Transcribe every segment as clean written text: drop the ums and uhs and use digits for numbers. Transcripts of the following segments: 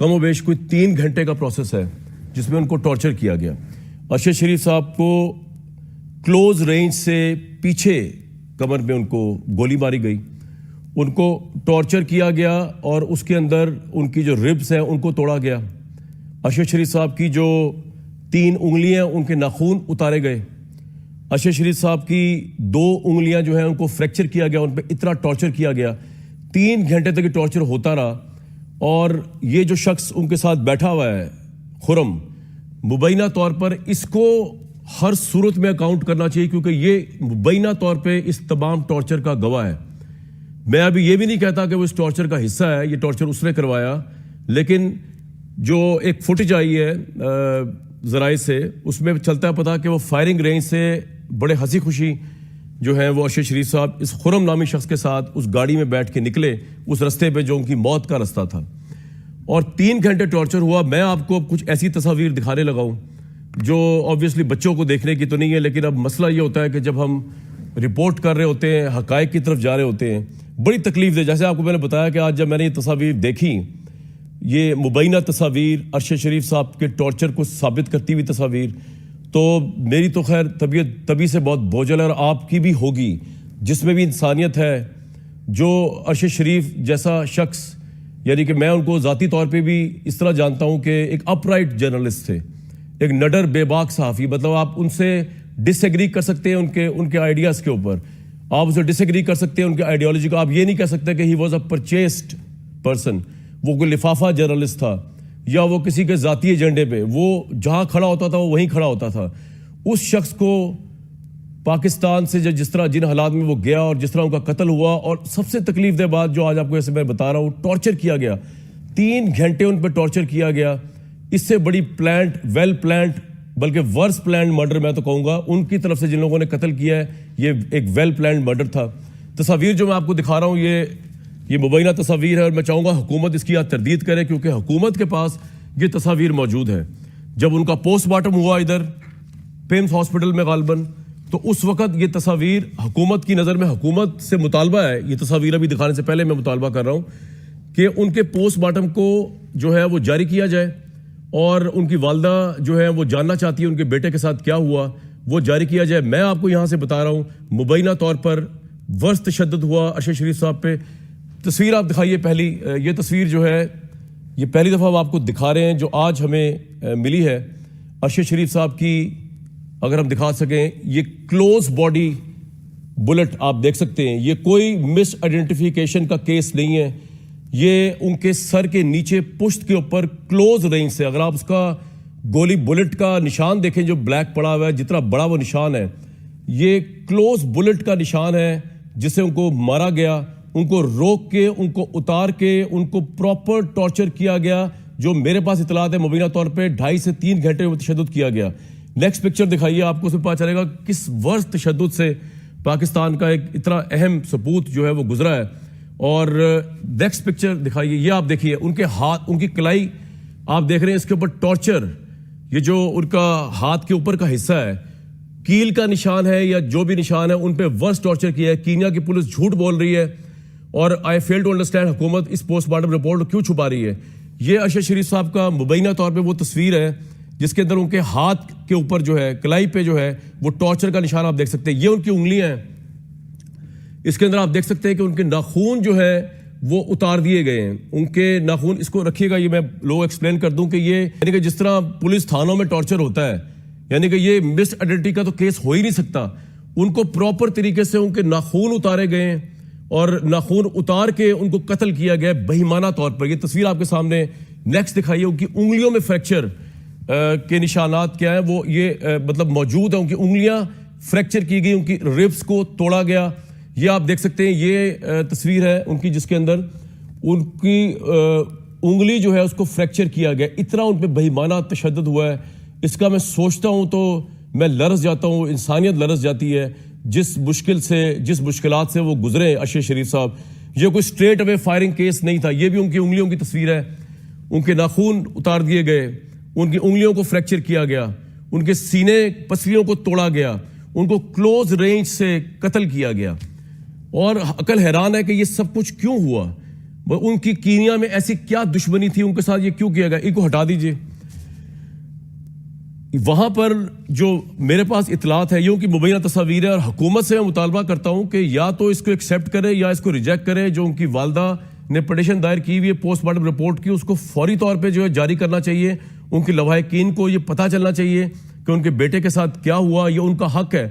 کم و بیش کوئی 3 گھنٹے کا پروسیس ہے جس میں ان کو ٹارچر کیا گیا. ارشد شریف صاحب کو کلوز رینج سے پیچھے کمر میں ان کو گولی ماری گئی, ان کو ٹارچر کیا گیا اور اس کے اندر ان کی جو ربس ہیں ان کو توڑا گیا. ارشد شریف صاحب کی جو 3 انگلیاں ان کے ناخون اتارے گئے. ارشد شریف صاحب کی 2 انگلیاں جو ہیں ان کو فریکچر کیا گیا, ان پہ اتنا ٹارچر کیا گیا. 3 گھنٹے تک یہ ٹارچر ہوتا رہا. اور یہ جو شخص ان کے ساتھ بیٹھا ہوا ہے خرم, مبینہ طور پر اس کو ہر صورت میں اکاؤنٹ کرنا چاہیے کیونکہ یہ مبینہ طور پہ اس تمام ٹارچر کا گواہ ہے. میں ابھی یہ بھی نہیں کہتا کہ وہ اس ٹارچر کا حصہ ہے, یہ ٹارچر اس نے کروایا, لیکن جو ایک فوٹیج آئی ہے ذرائع سے اس میں چلتا ہے پتا کہ وہ فائرنگ رینج سے بڑے ہنسی خوشی جو ہے وہ ارشد شریف صاحب اس خرم نامی شخص کے ساتھ اس گاڑی میں بیٹھ کے نکلے اس رستے پہ جو ان کی موت کا رستہ تھا. اور 3 گھنٹے ٹارچر ہوا. میں آپ کو کچھ ایسی تصاویر دکھانے لگا ہوں جو آبویسلی بچوں کو دیکھنے کی تو نہیں ہے, لیکن اب مسئلہ یہ ہوتا ہے کہ جب ہم رپورٹ کر رہے ہوتے ہیں, حقائق کی طرف جا رہے ہوتے ہیں, بڑی تکلیف دہ. جیسے آپ کو میں نے بتایا کہ آج جب میں نے یہ تصاویر دیکھی, یہ مبینہ تصاویر ارشد شریف صاحب کے ٹارچر کو ثابت کرتی ہوئی تصاویر, تو میری تو خیر طبیعت تبھی سے بہت بوجھل ہے, اور آپ کی بھی ہوگی جس میں بھی انسانیت ہے. جو ارشد شریف جیسا شخص, یعنی کہ میں ان کو ذاتی طور پہ بھی اس طرح جانتا ہوں کہ ایک اپ رائٹ جرنلسٹ تھے, ایک نڈر بے باک صحافی. مطلب آپ ان سے ڈس ایگری کر سکتے ہیں ان کے آئیڈیاز کے اوپر, آپ اسے ڈس ایگری کر سکتے ہیں ان کے آئیڈیالوجی کو. آپ یہ نہیں کہہ سکتے کہ he was a purchased person, وہ کوئی لفافہ جرنلسٹ تھا یا وہ کسی کے ذاتی ایجنڈے پہ, وہ جہاں کھڑا ہوتا تھا وہ وہیں کھڑا ہوتا تھا. اس شخص کو پاکستان سے جس طرح جن حالات میں وہ گیا اور جس طرح ان کا قتل ہوا, اور سب سے تکلیف دہ بات جو آج آپ کو ایسے میں بتا رہا ہوں, ٹارچر کیا گیا. 3 گھنٹے ان پہ ٹارچر کیا گیا. اس سے بڑی پلانٹ, ویل پلانٹ, بلکہ ورس پلانڈ مرڈر میں تو کہوں گا ان کی طرف سے جن لوگوں نے قتل کیا ہے, یہ ایک ویل پلانڈ مرڈر تھا. تصاویر جو میں آپ کو دکھا رہا ہوں یہ مبینہ تصاویر ہے, اور میں چاہوں گا حکومت اس کی تردید کرے کیونکہ حکومت کے پاس یہ تصاویر موجود ہے. جب ان کا پوسٹ مارٹم ہوا ادھر پیمز ہاسپٹل میں غالباً, تو اس وقت یہ تصاویر حکومت کی نظر میں, حکومت سے مطالبہ ہے, یہ تصاویر ابھی دکھانے سے پہلے میں مطالبہ کر رہا ہوں کہ ان کے پوسٹ مارٹم کو جو ہے وہ جاری کیا جائے, اور ان کی والدہ جو ہے وہ جاننا چاہتی ہے ان کے بیٹے کے ساتھ کیا ہوا, وہ جاری کیا جائے. میں آپ کو یہاں سے بتا رہا ہوں مبینہ طور پر ورس تشدد ہوا ارشد شریف صاحب پہ. تصویر آپ دکھائیے پہلی, یہ تصویر جو ہے یہ پہلی دفعہ ہم آپ کو دکھا رہے ہیں جو آج ہمیں ملی ہے ارشد شریف صاحب کی. اگر ہم دکھا سکیں, یہ کلوز باڈی بلٹ آپ دیکھ سکتے ہیں, یہ کوئی مس آئیڈینٹیفیکیشن کا کیس نہیں ہے. یہ ان کے سر کے نیچے پشت کے اوپر کلوز رینج سے, اگر آپ اس کا گولی بلٹ کا نشان دیکھیں جو بلیک پڑا ہوا ہے, جتنا بڑا وہ نشان ہے, یہ کلوز بلٹ کا نشان ہے جس سے ان کو مارا گیا. ان کو روک کے, ان کو اتار کے, ان کو پراپر ٹارچر کیا گیا. جو میرے پاس اطلاعات ہے مبینہ طور پہ 2.5 سے 3 گھنٹے میں تشدد کیا گیا. نیکسٹ پکچر دکھائیے, آپ کو اس میں پتا چلے گا کس ورس تشدد سے پاکستان کا ایک اتنا اہم سپوت جو ہے وہ گزرا ہے. اور نیکسٹ پکچر دکھائیے, یہ آپ دیکھیے ان کے ہاتھ, ان کی کلائی آپ دیکھ رہے ہیں, اس کے اوپر ٹارچر, یہ جو ان کا ہاتھ کے اوپر کا حصہ ہے, کیل کا نشان ہے یا جو بھی نشان ہے, ان پہ ورس ٹارچر کیا ہے. کینیا کی پولیس جھوٹ بول رہی ہے, اور آئی فیل ٹو انڈرسٹینڈ حکومت اس پوسٹ مارٹم رپورٹ کیوں چھپا رہی ہے. یہ ارشد شریف صاحب کا مبینہ طور پہ وہ تصویر ہے جس کے اندر ان کے ہاتھ کے اوپر جو ہے, کلائی پہ جو ہے وہ ٹارچر کا نشان آپ دیکھ سکتے ہیں. یہ ان کی انگلیاں ہیں, اس کے اندر آپ دیکھ سکتے ہیں کہ ان کے ناخون جو ہے وہ اتار دیے گئے ہیں. ان کے ناخون, اس کو رکھیے گا, یہ میں لوگ ایکسپلین کر دوں کہ یہ یعنی کہ جس طرح پولیس تھانوں میں ٹارچر ہوتا ہے, یعنی کہ یہ مس آئیڈینٹی کا تو کیس ہو ہی نہیں سکتا. ان کو پراپر طریقے سے ان کے ناخون اتارے گئے ہیں, اور ناخون اتار کے ان کو قتل کیا گیا بہیمانہ طور پر. یہ تصویر آپ کے سامنے نیکسٹ دکھائیے. ان کی انگلیوں میں فریکچر کے نشانات کیا ہیں, وہ یہ مطلب موجود ہیں. ان کی انگلیاں فریکچر کی گئی, ان کی ربس کو توڑا گیا. یہ آپ دیکھ سکتے ہیں, یہ تصویر ہے ان کی جس کے اندر ان کی انگلی جو ہے اس کو فریکچر کیا گیا. اتنا ان پہ بہیمانہ تشدد ہوا ہے, اس کا میں سوچتا ہوں تو میں لرز جاتا ہوں, انسانیت لرز جاتی ہے. جس مشکلات سے وہ گزرے ارشد شریف صاحب, یہ کوئی اسٹریٹ اوے فائرنگ کیس نہیں تھا. یہ بھی ان کی انگلیوں کی تصویر ہے. ان کے ناخون اتار دیے گئے, ان کی انگلیوں کو فریکچر کیا گیا, ان کے سینے پسلیوں کو توڑا گیا, ان کو کلوز رینج سے قتل کیا گیا. اور عقل حیران ہے کہ یہ سب کچھ کیوں ہوا. ان کی کینیا میں ایسی کیا دشمنی تھی, ان کے ساتھ یہ کیوں کیا گیا, ان کو ہٹا دیجئے. وہاں پر جو میرے پاس اطلاعات ہے, یہ ان کی مبینہ تصاویر ہے, اور حکومت سے میں مطالبہ کرتا ہوں کہ یا تو اس کو ایکسیپٹ کرے یا اس کو ریجیکٹ کرے. جو ان کی والدہ نے پٹیشن دائر کی ہوئی ہے پوسٹ مارٹم رپورٹ کی, اس کو فوری طور پہ جو ہے جاری کرنا چاہیے. ان کے لواحقین کو یہ پتہ چلنا چاہیے کہ ان کے بیٹے کے ساتھ کیا ہوا, یہ ان کا حق ہے.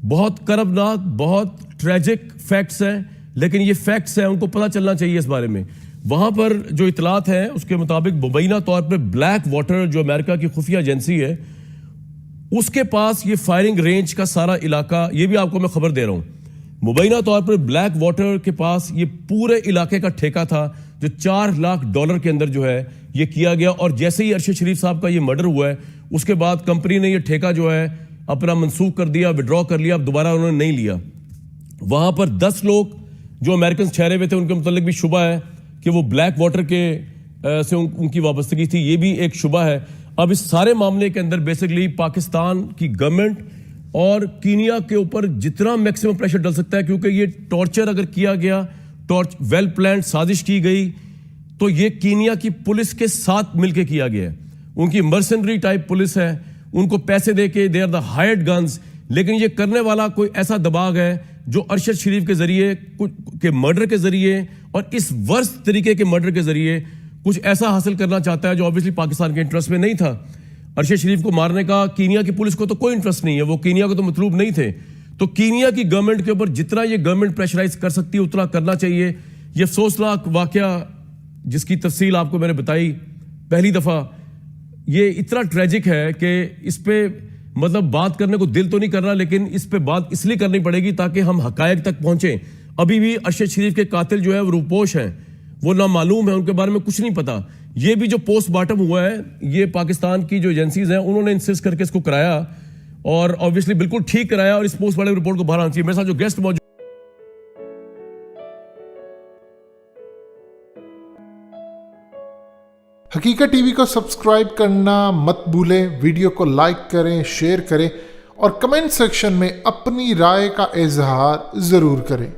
بہت کربناک, بہت ٹریجک فیکٹس ہیں, لیکن یہ فیکٹس ہیں, ان کو پتہ چلنا چاہیے اس بارے میں. وہاں پر جو اطلاعات ہیں اس کے مطابق مبینہ طور پہ بلیک واٹر جو امریکہ کی خفیہ ایجنسی ہے, اس کے پاس یہ فائرنگ رینج کا سارا علاقہ, یہ بھی آپ کو میں خبر دے رہا ہوں, مبینہ طور پر بلیک واٹر کے پاس یہ پورے علاقے کا ٹھیکہ تھا جو $4 لاکھ کے اندر جو ہے یہ کیا گیا. اور جیسے ہی ارشد شریف صاحب کا یہ مرڈر ہوا ہے, اس کے بعد کمپنی نے یہ ٹھیکہ جو ہے اپنا منسوخ کر دیا, ودرا کر لیا, اب دوبارہ انہوں نے نہیں لیا. وہاں پر 10 لوگ جو امریکنز ٹھہرے ہوئے تھے, ان کے متعلق بھی شبہ ہے کہ وہ بلیک واٹر کے سے ان کی وابستگی تھی, یہ بھی ایک شبہ ہے. اب اس سارے معاملے کے اندر بیسکلی پاکستان کی گورنمنٹ اور کینیا کے اوپر جتنا میکسیمم پریشر ڈل سکتا ہے, کیونکہ یہ ٹارچر اگر کیا گیا, ویل پلانڈ سازش کی گئی, تو یہ کینیا کی پولیس کے ساتھ مل کے کیا گیا ہے. ان کی مرسنری ٹائپ پولیس ہے, ان کو پیسے دے کے they are the hired guns. لیکن یہ کرنے والا کوئی ایسا دباغ ہے جو ارشد شریف کے ذریعے کے مرڈر کے ذریعے اور اس ورست طریقے کے مرڈر کے ذریعے کچھ ایسا حاصل کرنا چاہتا ہے جو obviously پاکستان کے انٹرسٹ میں نہیں تھا. ارشد شریف کو مارنے کا کینیا کی پولیس کو تو کوئی انٹرسٹ نہیں ہے, وہ کینیا کو تو مطلوب نہیں تھے. تو کینیا کی گورنمنٹ کے اوپر جتنا یہ گورنمنٹ پریشرائز کر سکتی ہے اتنا کرنا چاہیے. یہ افسوسناک واقعہ جس کی تفصیل آپ کو میں نے بتائی پہلی دفعہ, یہ اتنا ٹریجک ہے کہ اس پہ مطلب بات کرنے کو دل تو نہیں کر رہا, لیکن اس پہ بات اس لیے کرنی پڑے گی تاکہ ہم حقائق تک پہنچیں. ابھی بھی ارشد شریف کے قاتل جو ہے وہ روپوش ہیں, وہ نامعلوم ہے, ان کے بارے میں کچھ نہیں پتا. یہ بھی جو پوسٹ مارٹم ہوا ہے, یہ پاکستان کی جو ایجنسیز ہیں انہوں نے انسسٹ کر کے اس کو کرایا, اور obviously بالکل ٹھیک کرایا, اور اس پوسٹ مارٹم رپورٹ کو باہر آنا چاہیے. میرے ساتھ جو گیسٹ موجود حقیقت ٹی وی کو سبسکرائب کرنا مت بھولیں, ویڈیو کو لائک کریں, شیئر کریں, اور کمنٹ سیکشن میں اپنی رائے کا اظہار ضرور کریں.